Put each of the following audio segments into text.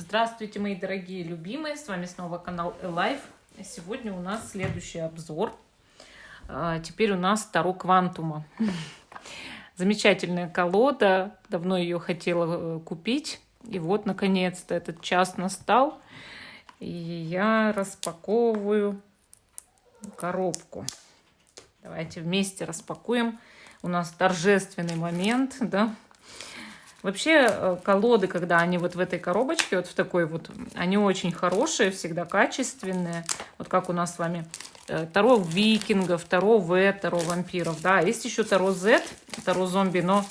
Здравствуйте, мои дорогие любимые, с вами снова канал Элайф. Сегодня у нас следующий обзор. Теперь у нас Таро Квантума. Замечательная колода, давно ее хотела купить. И вот, наконец-то, этот час настал. И я распаковываю коробку. Давайте вместе распакуем. У нас торжественный момент, да? Вообще колоды, когда они вот в этой коробочке, вот в такой вот, они очень хорошие, всегда качественные. Вот как у нас с вами Таро викингов, Таро В, Таро вампиров. Да, есть еще Таро Z, Таро зомби, но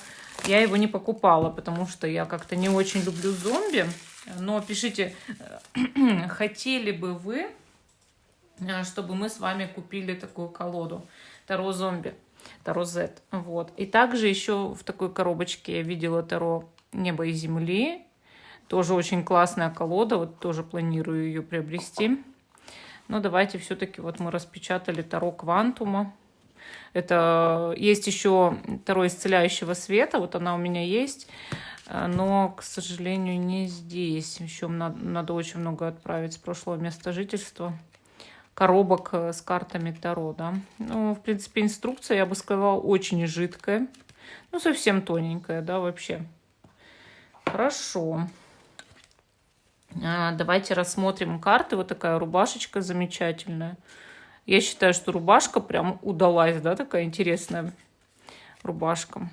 я его не покупала, потому что я как-то не очень люблю зомби. Но пишите, хотели бы вы, чтобы мы с вами купили такую колоду Таро зомби. Таро Z. Вот. И также еще в такой коробочке я видела Таро неба и земли. Тоже очень классная колода. Вот тоже планирую ее приобрести. Но давайте все-таки вот мы распечатали Таро Квантума. Это есть еще Таро исцеляющего света. Вот она у меня есть. Но, к сожалению, не здесь. Еще надо очень много отправить с прошлого места жительства. Коробок с картами Таро, да. Ну, в принципе, инструкция, я бы сказала, очень жидкая. Ну, совсем тоненькая, да, вообще. Хорошо. Давайте рассмотрим карты. Вот такая рубашечка замечательная. Я считаю, что рубашка прям удалась, да, такая интересная рубашка.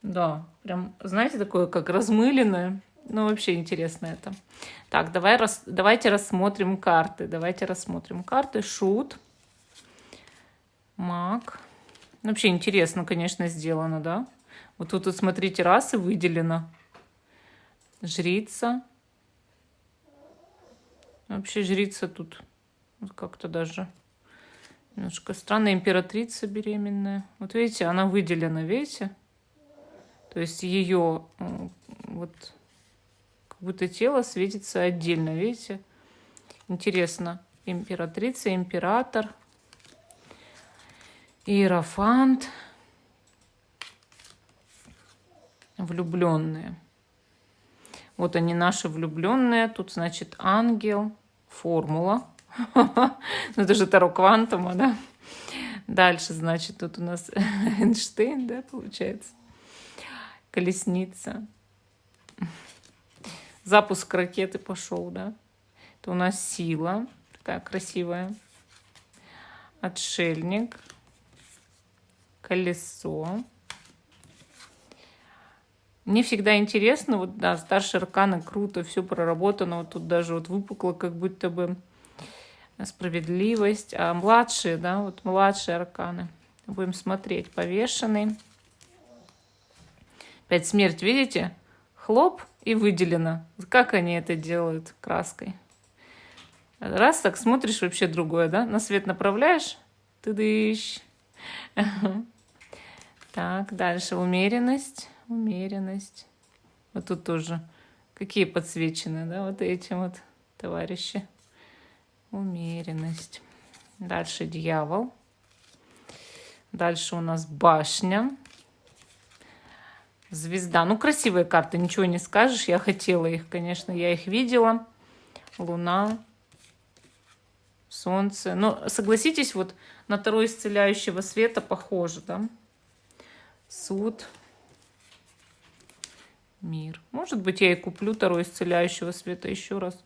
Да, прям, знаете, такое, как размыленное. Ну, вообще интересно это. Так, давайте рассмотрим карты. Давайте рассмотрим карты. Шут. Маг. Вообще интересно, конечно, сделано, да? Вот тут, вот, смотрите, расы выделено. Жрица. Вообще жрица тут как-то даже немножко странная. Императрица беременная. Вот видите, она выделена, видите? То есть ее вот... как будто тело светится отдельно, видите? Интересно. Императрица, император, иерофант, влюбленные. Вот они, наши влюбленные. Тут, значит, ангел, формула. Ну, это же Таро Квантума, да? Дальше, значит, тут у нас Эйнштейн, да, получается? Колесница. Запуск ракеты пошел, да? Это у нас сила, такая красивая. Отшельник. Колесо. Мне всегда интересно, вот, да, старшие арканы, круто, все проработано. Вот тут даже вот выпукло, как будто бы справедливость. А младшие, да, вот младшие арканы. Будем смотреть. Повешенный. Опять смерть, видите? Хлоп. И выделено. Как они это делают краской? Раз так смотришь, вообще другое, да? На свет направляешь, ты дышь. Так, дальше умеренность. Умеренность. Вот тут тоже. Какие подсвечены, да? Вот эти вот товарищи. Умеренность. Дальше дьявол. Дальше у нас башня. Звезда. Ну, красивые карты, ничего не скажешь. Я хотела их, конечно, я их видела. Луна, солнце. Но согласитесь, вот на Таро исцеляющего света похоже, да? Суд, мир. Может быть, я и куплю Таро исцеляющего света еще раз.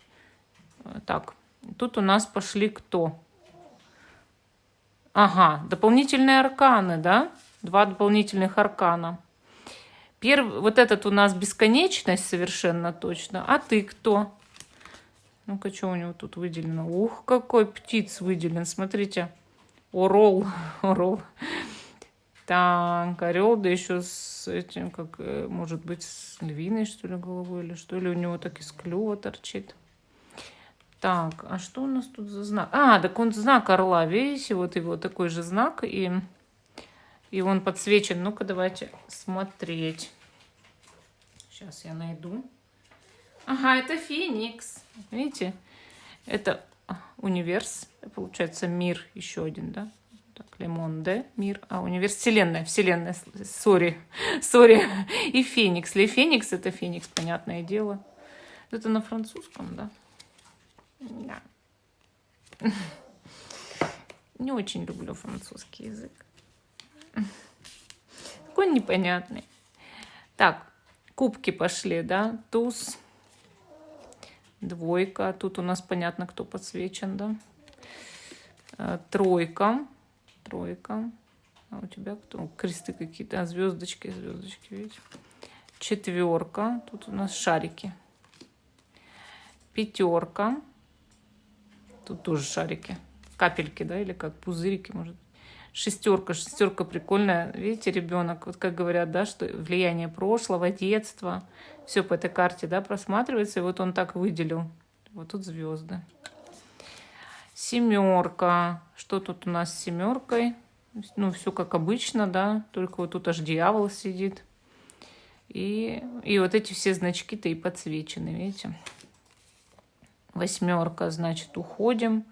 Так, тут у нас пошли кто? Ага, дополнительные арканы, да? Два дополнительных аркана. Первый, вот этот у нас бесконечность совершенно точно. А ты кто? Ну-ка, что у него тут выделено? Ух, какой птиц выделен. Смотрите. Орел. Орел. Так, орел, да еще с этим, как, может быть, с львиной, что ли, головой, или что ли, у него так из клюва торчит. Так, а что у нас тут за знак? А, так он знак орла, видите, вот его такой же знак, и он подсвечен. Ну-ка, давайте смотреть. Сейчас я найду. Ага, это Феникс. Видите? Это универс. Получается, мир еще один, да? Так, Лемонде, мир. А, универс, вселенная. Вселенная, сори. И Феникс. Ли Феникс, это Феникс, понятное дело. Это на французском, да? Да. Не очень люблю французский язык. Такой непонятный. Так, кубки пошли, да? Туз, двойка. Тут у нас понятно, кто подсвечен, да? Тройка. Тройка. А у тебя кто? Кресты какие-то. Звездочки, звездочки, видите? Четверка. Тут у нас шарики. Пятерка. Тут тоже шарики. Капельки, да, или как пузырики, может. Шестерка. Шестерка прикольная. Видите, ребенок, вот как говорят, да, что влияние прошлого, детства. Все по этой карте, да, просматривается. И вот он так выделил. Вот тут звезды. Семерка. Что тут у нас с семеркой? Ну, все как обычно, да. Только вот тут аж дьявол сидит. И вот эти все значки-то и подсвечены, видите. Восьмерка, значит, уходим.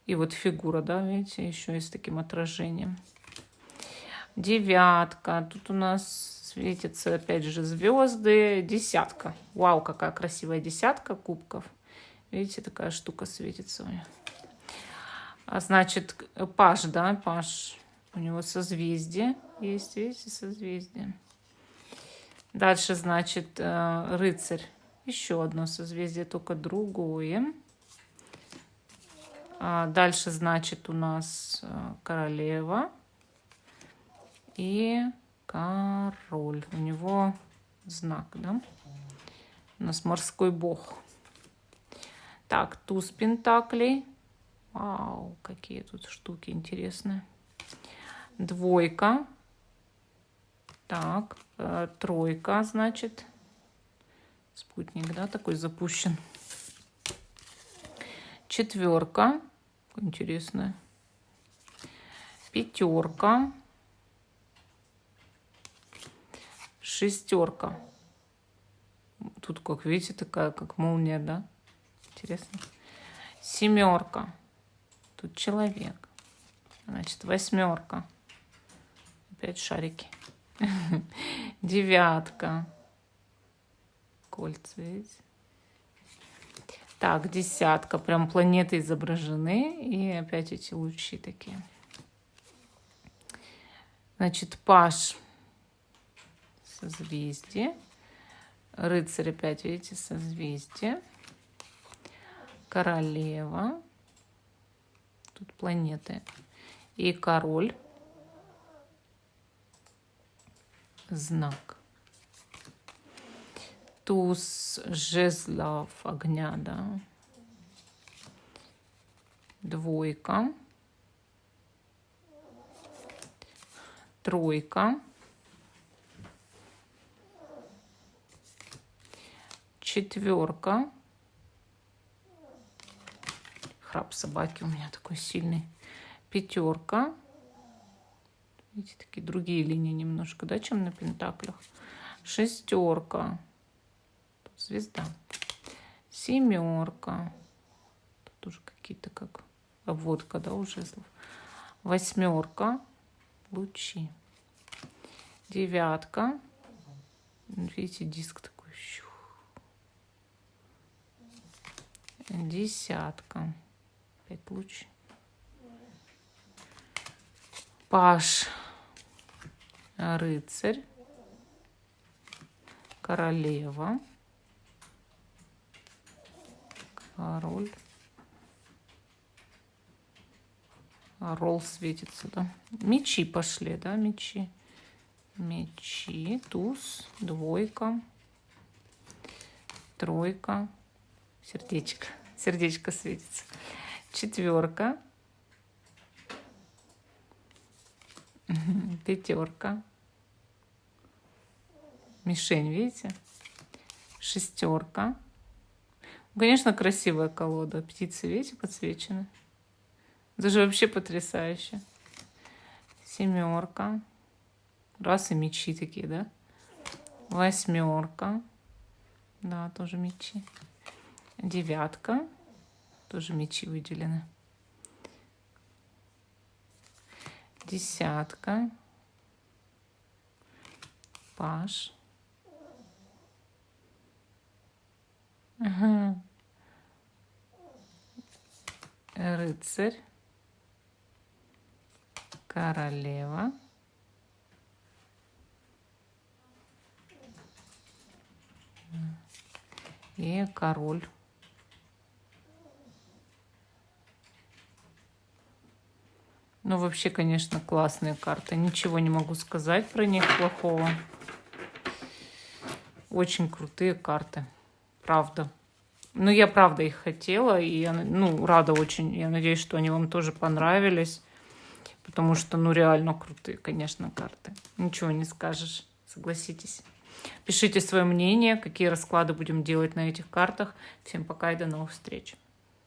И вот фигура, да, видите, еще и с таким отражением. Девятка. Тут у нас светятся, опять же, звезды. Десятка. Вау, какая красивая десятка кубков. Видите, такая штука светится у меня. А значит, паж, да, паж. У него созвездие есть, видите, созвездие. Дальше, значит, рыцарь. Еще одно созвездие, только другое. Дальше, значит, у нас королева и король. У него знак, да? У нас морской бог. Так, туз пентаклей. Вау, какие тут штуки интересные. Двойка. Так, тройка, значит. Спутник, да, такой запущен. Четверка. Интересная. Пятерка. Шестерка. Тут, как видите, такая, как молния, да? Интересно. Семерка. Тут человек. Значит, восьмерка. Опять шарики. Девятка. Кольца, видите? Так, десятка. Прям планеты изображены. И опять эти лучи такие. Значит, паж. Созвездие. Рыцарь опять, видите, созвездие. Королева. Тут планеты. И король. Знак. Туз жезлов огня, да. Двойка. Тройка. Четверка. Храп собаки у меня такой сильный. Пятерка. Видите, такие другие линии немножко, да, чем на пентаклях. Шестерка. Тут звезда. Семерка. Тут тоже какие-то как обводка, да, у жезлов. Восьмерка. Лучи. Девятка. Видите, диск такой. Десятка. Опять лучи. Паж. Рыцарь. Королева. Король. Ролл светится, да. Мечи пошли, да, мечи. Мечи. Туз. Двойка. Тройка. Сердечко. Сердечко светится. Четверка. Пятерка. Мишень, видите? Шестерка. Конечно, красивая колода. Птицы, видите, подсвечены. Даже вообще потрясающе. Семерка. Раз и мечи такие, да? Восьмерка. Да, тоже мечи. Девятка. Тоже мечи выделены. Десятка. Паж. Ага. Рыцарь. Королева. И король. Ну, вообще, конечно, классные карты. Ничего не могу сказать про них плохого. Очень крутые карты. Правда. Ну, я правда их хотела. И я, ну, рада очень. Я надеюсь, что они вам тоже понравились. Потому что, ну, реально крутые, конечно, карты. Ничего не скажешь. Согласитесь. Пишите свое мнение, какие расклады будем делать на этих картах. Всем пока и до новых встреч.